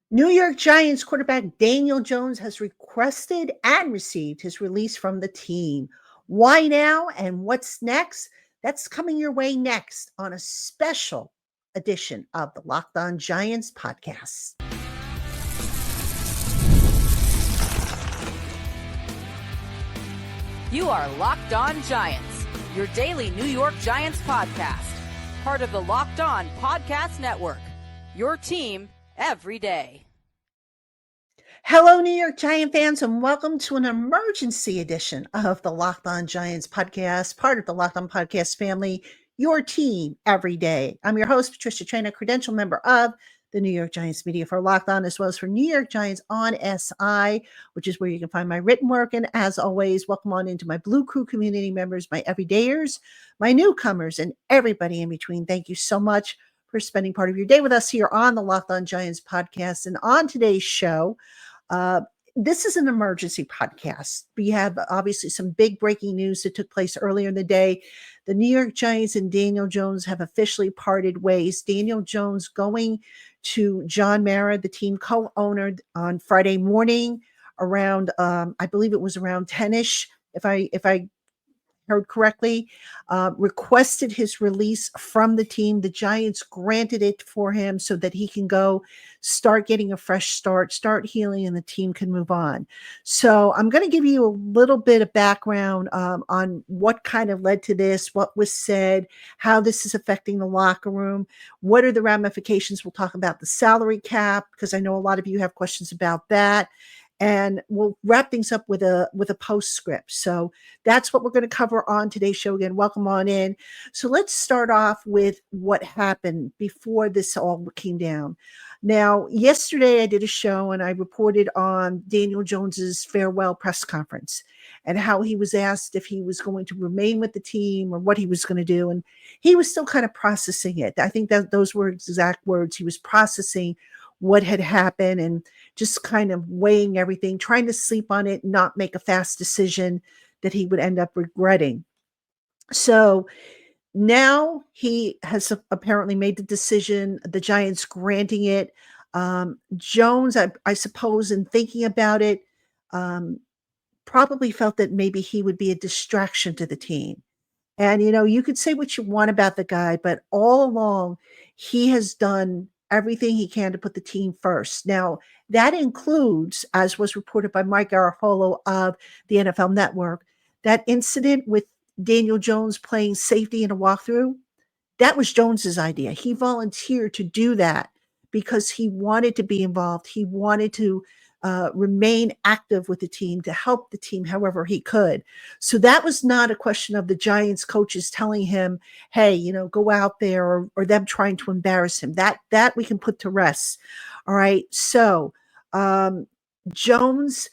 New York Giants quarterback Daniel Jones has requested and received his release from the team. Why now and what's next? That's coming your way next on a special edition of the Locked On Giants podcast. You are Locked On Giants, your daily New York Giants podcast. Part of the Locked On Podcast Network, your team every day. Hello, New York Giant fans, and welcome to an emergency edition of the Locked On Giants podcast, part of the Locked On Podcast family, your team every day. I'm your host, Patricia Traina, credential member of the New York Giants media for Locked On, as well as for New York Giants on SI, which is where you can find my written work. And as always, welcome on into my Blue Crew community members, my everydayers, my newcomers, and everybody in between. Thank you so much for spending part of your day with us here on the Locked On Giants podcast. And on today's show, this is an emergency podcast. We have obviously some big breaking news that took place earlier in the day. The New York Giants and Daniel Jones have officially parted ways. Daniel Jones going to John Mara, the team co-owner, on Friday morning around, I believe it was around 10-ish, if I heard correctly, requested his release from the team. The Giants granted it for him so that he can go start getting a fresh start healing, and the team can move on. So I'm going to give you a little bit of background on what kind of led to this, what was said, how this is affecting the locker room, what are the ramifications. We'll talk about the salary cap, because I know a lot of you have questions about that. And we'll wrap things up with a postscript. So that's what we're going to cover on today's show. Again, welcome on in. So let's start off with what happened before this all came down. Now, yesterday I did a show and I reported on Daniel Jones's farewell press conference and how he was asked if he was going to remain with the team or what he was going to do. And he was still kind of processing it. I think that those were exact words. He was processing what had happened and just kind of weighing everything, trying to sleep on it, not make a fast decision that he would end up regretting. So now he has apparently made the decision, the Giants granting it. Jones, I suppose, in thinking about it, probably felt that maybe he would be a distraction to the team. And, you could say what you want about the guy, but all along, he has done everything he can to put the team first. Now, that includes, as was reported by Mike Garafolo of the NFL Network, that incident with Daniel Jones playing safety in a walkthrough. That was Jones's idea. He volunteered to do that because he wanted to be involved. He wanted to remain active with the team, to help the team however he could. So that was not a question of the Giants coaches telling him, hey, go out there, or them trying to embarrass him. That we can put to rest. All right. So Jones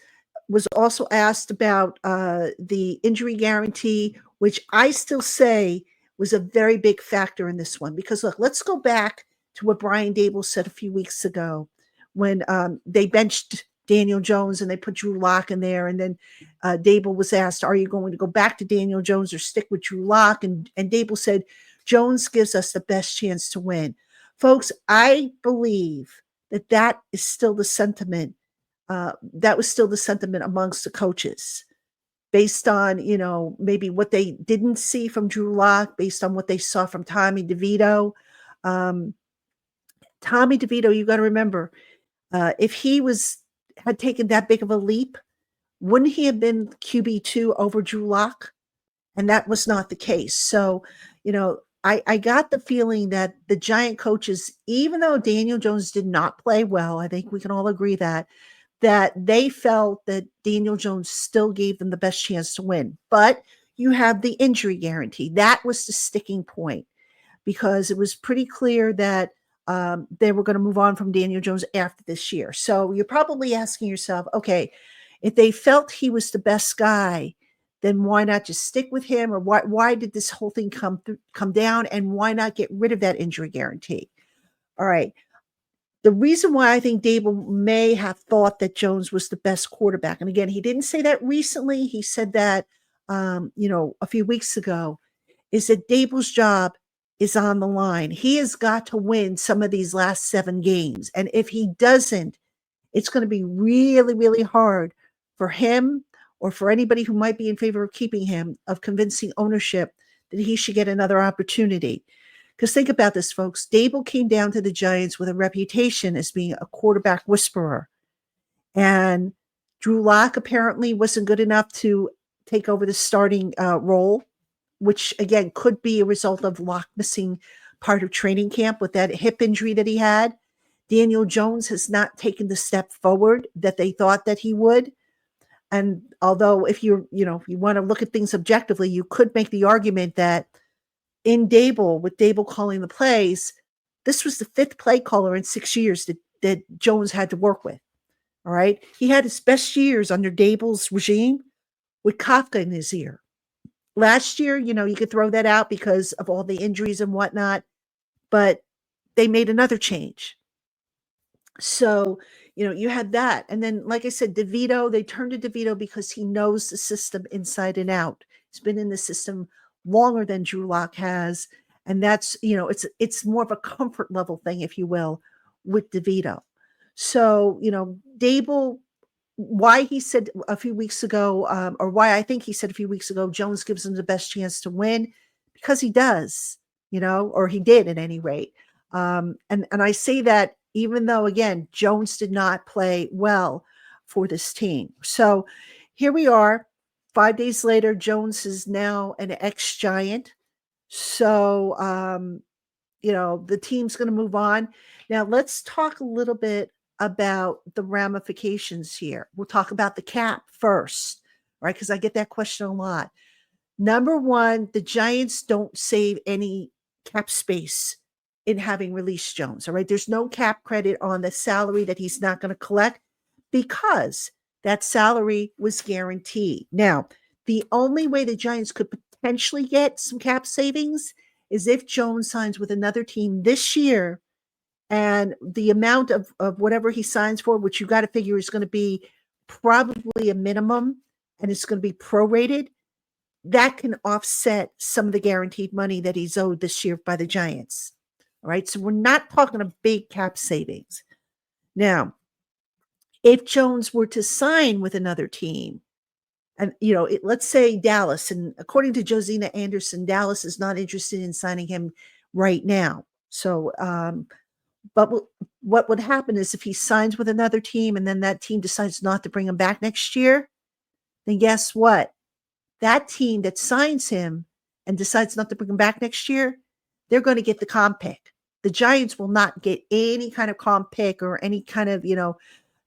was also asked about the injury guarantee, which I still say was a very big factor in this one. Because look, let's go back to what Brian Daboll said a few weeks ago when they benched Daniel Jones and they put Drew Lock in there. And then Daboll was asked, are you going to go back to Daniel Jones or stick with Drew Lock? And Daboll said, Jones gives us the best chance to win. Folks, I believe that is still the sentiment. That was still the sentiment amongst the coaches, based on, maybe what they didn't see from Drew Lock, based on what they saw from Tommy DeVito. Tommy DeVito, you got to remember, if he had taken that big of a leap, wouldn't he have been QB2 over Drew Lock? And that was not the case. So, I got the feeling that the Giant coaches, even though Daniel Jones did not play well, I think we can all agree that they felt that Daniel Jones still gave them the best chance to win. But you have the injury guarantee. That was the sticking point, because it was pretty clear that they were going to move on from Daniel Jones after this year. So you're probably asking yourself, okay, if they felt he was the best guy, then why not just stick with him? Or why did this whole thing come down? And why not get rid of that injury guarantee? All right. The reason why I think Daboll may have thought that Jones was the best quarterback, and again, he didn't say that recently. He said that, a few weeks ago, is that Daboll's job is on the line. He has got to win some of these last 7 games. And if he doesn't, it's going to be really, really hard for him or for anybody who might be in favor of keeping him of convincing ownership that he should get another opportunity. Because think about this, folks. Dable came down to the Giants with a reputation as being a quarterback whisperer. And Drew Lock apparently wasn't good enough to take over the starting role, which again could be a result of Lock missing part of training camp with that hip injury that he had. Daniel Jones has not taken the step forward that they thought that he would. And although if if you want to look at things objectively, you could make the argument that in Dable, with Dable calling the plays, this was the fifth play caller in 6 years that Jones had to work with. All right. He had his best years under Dable's regime with Kafka in his ear. Last year, you could throw that out because of all the injuries and whatnot, but they made another change. So, you had that. And then, like I said, DeVito, they turned to DeVito because he knows the system inside and out. He's been in the system longer than Drew Lock has. And that's, it's more of a comfort level thing, if you will, with DeVito. So, Dable, why he said a few weeks ago, or why I think he said a few weeks ago, Jones gives him the best chance to win, because he does, or he did at any rate. And I say that even though, again, Jones did not play well for this team. So here we are, 5 days later. Jones is now an ex-Giant. So, the team's going to move on. Now, let's talk a little bit about the ramifications here. We'll talk about the cap first, right? Because I get that question a lot. Number one, the Giants don't save any cap space in having released Jones. All right. There's no cap credit on the salary that he's not going to collect because that salary was guaranteed. Now, the only way the Giants could potentially get some cap savings is if Jones signs with another team this year, and the amount of whatever he signs for, which you got to figure is going to be probably a minimum and it's going to be prorated, that can offset some of the guaranteed money that he's owed this year by the Giants. All right. So we're not talking a big cap savings. Now, if Jones were to sign with another team, and let's say Dallas, and according to Josina Anderson, Dallas is not interested in signing him right now. So, but what would happen is if he signs with another team and then that team decides not to bring him back next year, then guess what? That team that signs him and decides not to bring him back next year, they're going to get the comp pick. The Giants will not get any kind of comp pick or any kind of,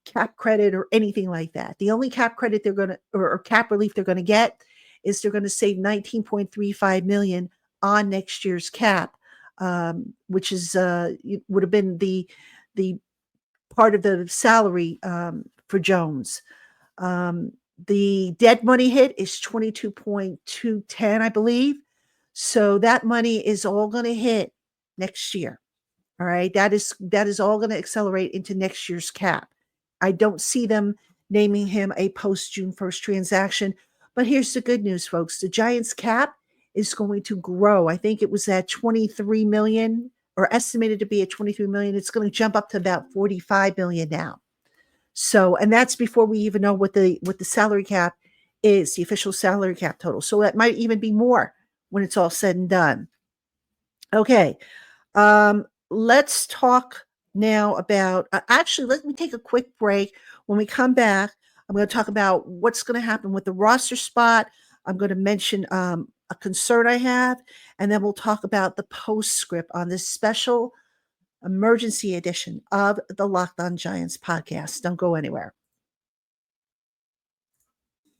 cap credit or anything like that. The only cap credit they're going to, or cap relief they're going to get, is they're going to save $19.35 million on next year's cap, which is would have been the part of the salary for Jones. The dead money hit is 22.210, I believe. So that money is all going to hit next year. All right. That is all going to accelerate into next year's cap. I don't see them naming him a post June 1st transaction. But here's the good news, folks. The Giants cap is going to grow. I think it was at 23 million, or estimated to be at 23 million. It's going to jump up to about 45 million now. So, and that's before we even know what the salary cap is, the official salary cap total. So that might even be more when it's all said and done. Okay. Let's talk now about, actually, let me take a quick break. When we come back, I'm going to talk about what's going to happen with the roster spot. I'm going to mention a concern I have, and then we'll talk about the postscript on this special emergency edition of the Locked On Giants podcast. Don't go anywhere.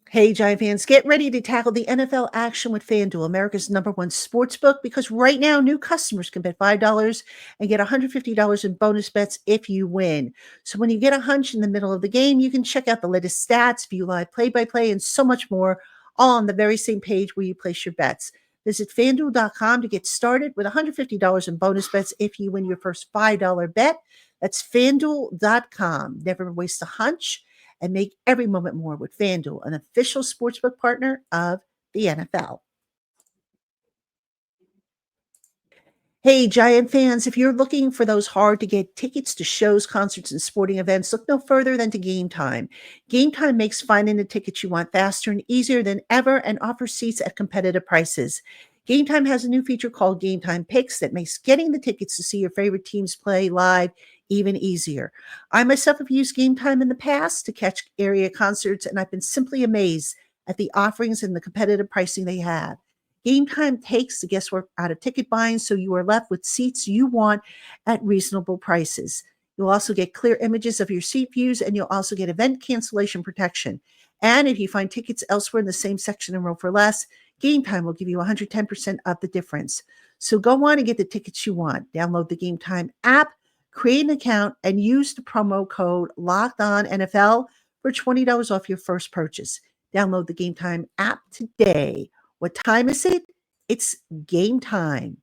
Hey, Giant fans, get ready to tackle the NFL action with FanDuel, America's #1 sportsbook, because right now new customers can bet $5 and get $150 in bonus bets if you win. So when you get a hunch in the middle of the game, you can check out the latest stats, view live play-by-play, and so much more, all on the very same page where you place your bets. Visit FanDuel.com to get started with $150 in bonus bets if you win your first $5 bet. That's FanDuel.com. Never waste a hunch, and make every moment more with FanDuel, an official sportsbook partner of the NFL. Hey, Giant fans, if you're looking for those hard to get tickets to shows, concerts, and sporting events, look no further than to Game Time. Game Time makes finding the tickets you want faster and easier than ever and offers seats at competitive prices. Game Time has a new feature called Game Time Picks that makes getting the tickets to see your favorite teams play live even easier. I myself have used Game Time in the past to catch area concerts, and I've been simply amazed at the offerings and the competitive pricing they have. Game Time takes the guesswork out of ticket buying so you are left with seats you want at reasonable prices. You'll also get clear images of your seat views, and you'll also get event cancellation protection. And if you find tickets elsewhere in the same section and row for less, Game Time will give you 110% of the difference. So go on and get the tickets you want. Download the Game Time app, create an account, and use the promo code LOCKEDONNFL for $20 off your first purchase. Download the Game Time app today. What time is it? It's game time.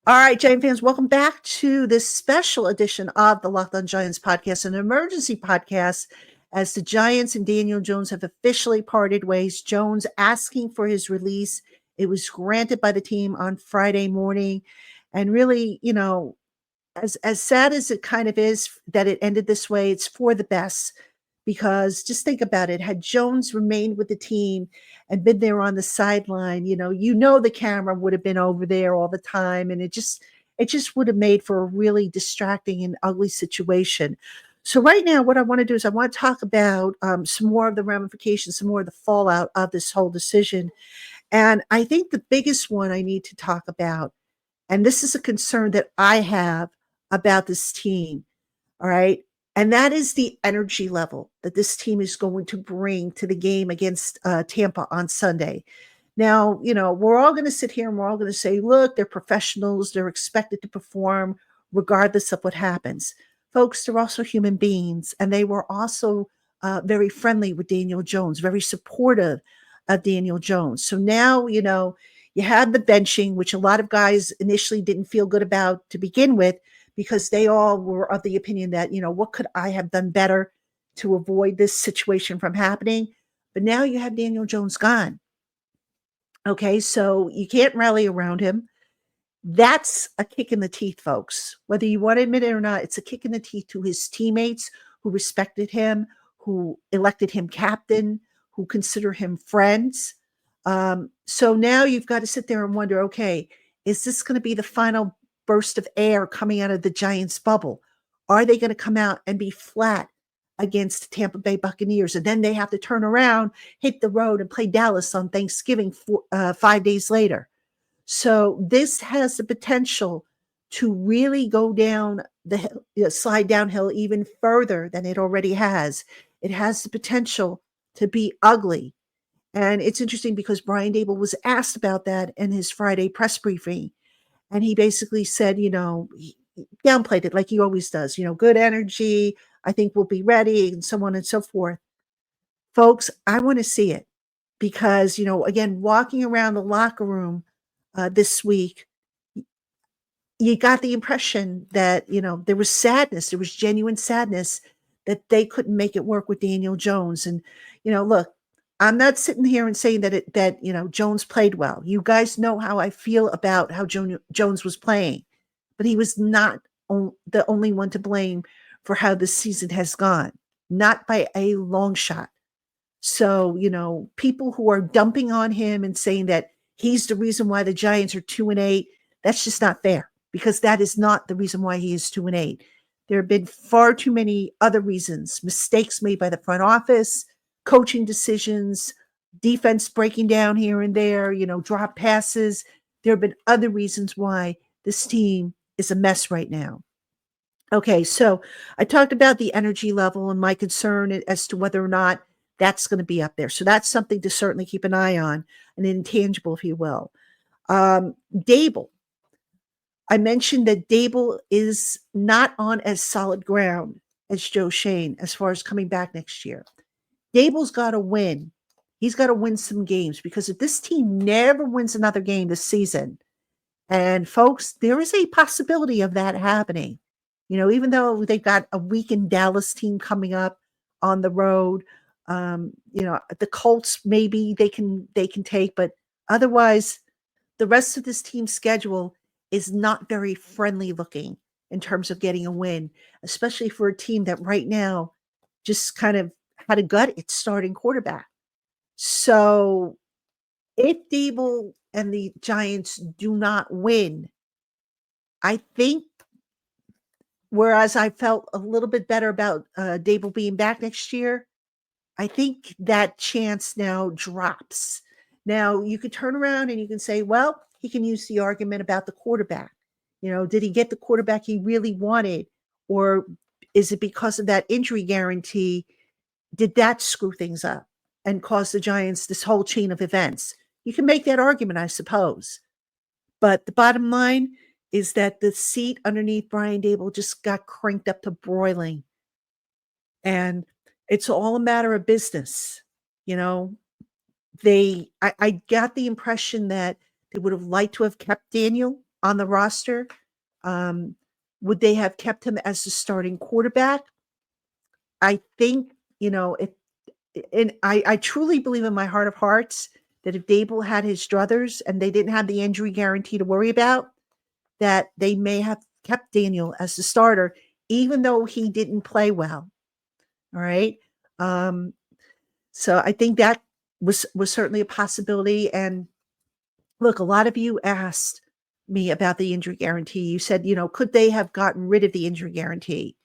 All right, Giant fans, welcome back to this special edition of the Locked On Giants podcast, an emergency podcast as the Giants and Daniel Jones have officially parted ways. Jones asking for his release. It was granted by the team on Friday morning. And really, as sad as it kind of is that it ended this way, it's for the best because just think about it. Had Jones remained with the team and been there on the sideline, the camera would have been over there all the time, and it just would have made for a really distracting and ugly situation. So right now, what I want to do is I want to talk about some more of the ramifications, some more of the fallout of this whole decision. And I think the biggest one I need to talk about, and this is a concern that I have about this team, all right. And that is the energy level that this team is going to bring to the game against Tampa on Sunday. Now, we're all going to sit here and we're all going to say, look, they're professionals. They're expected to perform regardless of what happens. Folks, they're also human beings. And they were also very friendly with Daniel Jones, very supportive of Daniel Jones. So now, you had the benching, which a lot of guys initially didn't feel good about to begin with, because they all were of the opinion that, what could I have done better to avoid this situation from happening? But now you have Daniel Jones gone. Okay, so you can't rally around him. That's a kick in the teeth, folks. Whether you want to admit it or not, it's a kick in the teeth to his teammates who respected him, who elected him captain, who consider him friends. So now you've got to sit there and wonder, okay, is this going to be the final burst of air coming out of the Giants bubble? Are they going to come out and be flat against the Tampa Bay Buccaneers? And then they have to turn around, hit the road, and play Dallas on Thanksgiving 5 days later. So this has the potential to really go down the hill, slide downhill even further than it already has. It has the potential to be ugly. And it's interesting because Brian Dable was asked about that in his Friday press briefing. And he basically said, he downplayed it like he always does, good energy. I think we'll be ready, and so on and so forth. Folks, I want to see it because, again, walking around the locker room this week, you got the impression that, there was sadness, there was genuine sadness that they couldn't make it work with Daniel Jones. And, look, I'm not sitting here and saying that Jones played well. You guys know how I feel about how Jones was playing, but he was not the only one to blame for how this season has gone, not by a long shot. So, people who are dumping on him and saying that he's the reason why the Giants are 2-8, that's just not fair because that is not the reason why he is 2-8. There have been far too many other reasons, mistakes made by the front office, coaching decisions, defense breaking down here and there, drop passes. There have been other reasons why this team is a mess right now. Okay, so I talked about the energy level and my concern as to whether or not that's going to be up there. So that's something to certainly keep an eye on, an intangible, if you will. Dable. I mentioned that Dable is not on as solid ground as Joe Shane as far as coming back next year. Dable's got to win. He's got to win some games because if this team never wins another game this season, and folks, there is a possibility of that happening. Even though they've got a weakened Dallas team coming up on the road, the Colts maybe they can take, but Otherwise, the rest of this team's schedule is not very friendly looking in terms of getting a win, especially for a team that right now just kind of had a gut its starting quarterback. So if Dable and the Giants do not win, I think whereas I felt a little bit better about Dable being back next year, I think that chance now drops. Now you could turn around and you can say, well, he can use the argument about the quarterback. Did he get the quarterback he really wanted? Or is it because of that injury guarantee? Did that screw things up and cause the Giants this whole chain of events? You can make that argument, I suppose. But the bottom line is that the seat underneath Brian Dable just got cranked up to broiling. And it's all a matter of business. You know, I got the impression that they would have liked to have kept Daniel on the roster. Um, would they have kept him as the starting quarterback? I think, if and I truly believe in my heart of hearts that if Dable had his druthers and they didn't have the injury guarantee to worry about, that they may have kept Daniel as the starter, even though he didn't play well. All right. Um, so I think that was certainly a possibility. And look, a lot of you asked me about the injury guarantee. You said, could they have gotten rid of the injury guarantee?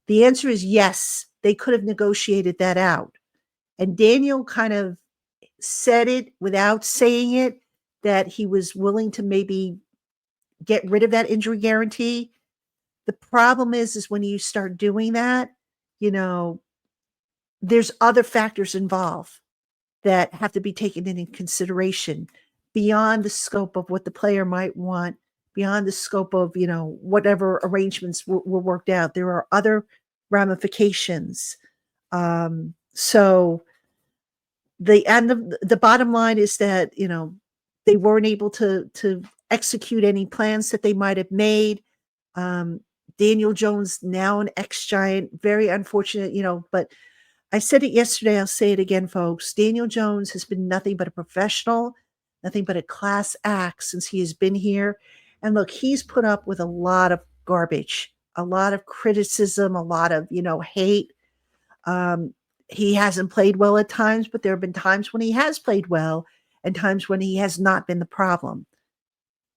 The answer is yes, they could have negotiated that out. And Daniel kind of said it without saying it that he was willing to maybe get rid of that injury guarantee. The problem is when you start doing that, you know, there's other factors involved that have to be taken into consideration beyond the scope of what the player might want, beyond the scope of, whatever arrangements were worked out. There are other ramifications. So the end of the bottom line is that, they weren't able to execute any plans that they might have made. Daniel Jones, now an ex-Giant, very unfortunate, but I said it yesterday, I'll say it again, folks. Daniel Jones has been nothing but a professional, nothing but a class act since he has been here. And look, he's put up with a lot of garbage, a lot of criticism, a lot of, hate. He hasn't played well at times, but there have been times when he has played well and times when he has not been the problem.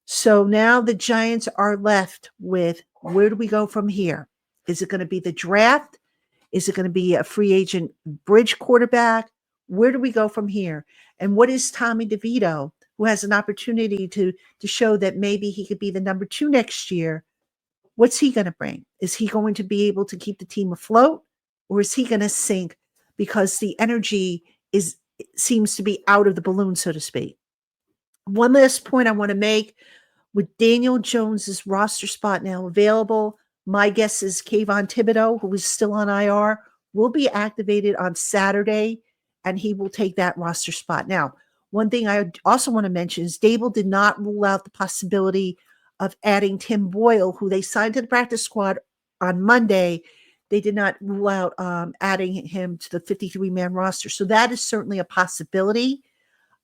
So now the Giants are left with, where do we go from here? Is it going to be the draft? Is it going to be a free agent bridge quarterback? Where do we go from here? And what is Tommy DeVito, who has an opportunity to show that maybe he could be the number 2 next year? What's he going to bring? Is he going to be able to keep the team afloat, or is he going to sink because the energy seems to be out of the balloon, so to speak? One last point I want to make: with Daniel Jones's roster spot now available, my guess is Kayvon Thibodeau, who is still on IR, will be activated on Saturday, and he will take that roster spot. Now, one thing I also want to mention is Dable did not rule out the possibility of adding Tim Boyle, who they signed to the practice squad on Monday. They did not rule out adding him to the 53-man roster. So that is certainly a possibility.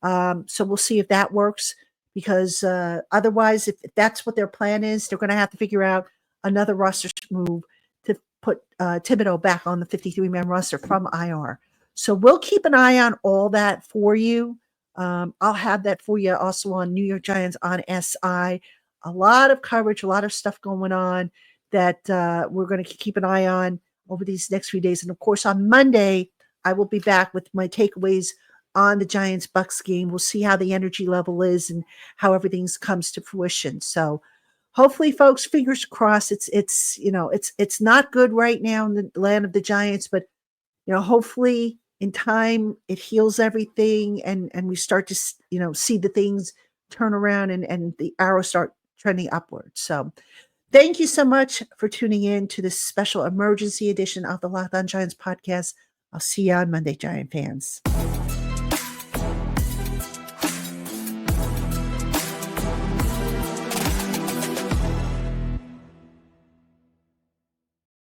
So we'll see if that works, because otherwise, if that's what their plan is, they're going to have to figure out another roster move to put Thibodeau back on the 53-man roster from IR. So we'll keep an eye on all that for you. I'll have that for you also on New York Giants on SI. A lot of coverage, a lot of stuff going on that we're going to keep an eye on over these next few days. And of course, on Monday, I will be back with my takeaways on the Giants Bucks game. We'll see how the energy level is and how everything comes to fruition. So hopefully, folks, fingers crossed. It's not good right now in the land of the Giants, but hopefully in time it heals everything and we start to see the things turn around and the arrows start trending upward. So thank you so much for tuning in to this special emergency edition of the Locked On Giants podcast. I'll see you on Monday, Giant fans.